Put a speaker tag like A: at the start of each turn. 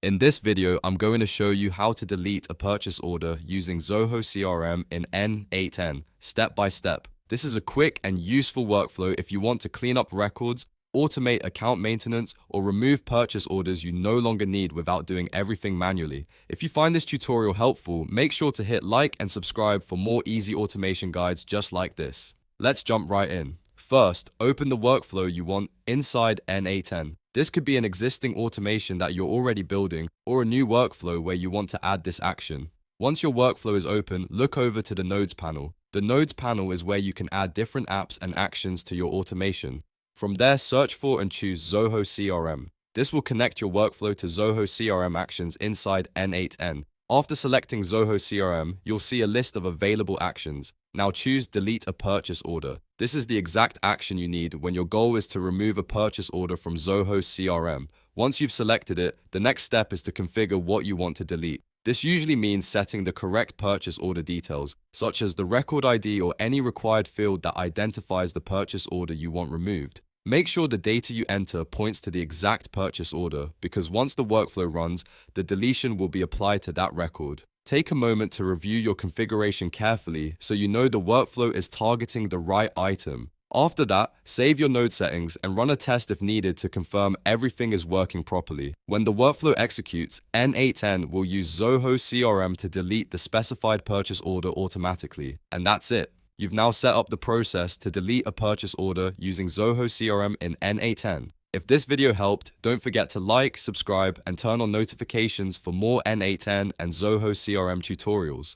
A: In this video, I'm going to show you how to delete a purchase order using Zoho CRM in N8n, step by step. This is a quick and useful workflow if you want to clean up records, automate account maintenance, or remove purchase orders you no longer need without doing everything manually. If you find this tutorial helpful, make sure to hit like and subscribe for more easy automation guides just like this. Let's jump right in. First, open the workflow you want inside N8n. This could be an existing automation that you're already building or a new workflow where you want to add this action. Once your workflow is open, look over to the Nodes panel. The Nodes panel is where you can add different apps and actions to your automation. From there, search for and choose Zoho CRM. This will connect your workflow to Zoho CRM actions inside N8n. After selecting Zoho CRM, you'll see a list of available actions. Now choose Delete a Purchase Order. This is the exact action you need when your goal is to remove a purchase order from Zoho CRM. Once you've selected it, the next step is to configure what you want to delete. This usually means setting the correct purchase order details, such as the record ID or any required field that identifies the purchase order you want removed. Make sure the data you enter points to the exact purchase order, because once the workflow runs, the deletion will be applied to that record. Take a moment to review your configuration carefully so you know the workflow is targeting the right item. After that, save your node settings and run a test if needed to confirm everything is working properly. When the workflow executes, N8n will use Zoho CRM to delete the specified purchase order automatically. And that's it. You've now set up the process to delete a purchase order using Zoho CRM in N8n. If this video helped, don't forget to like, subscribe, and turn on notifications for more N8n and Zoho CRM tutorials.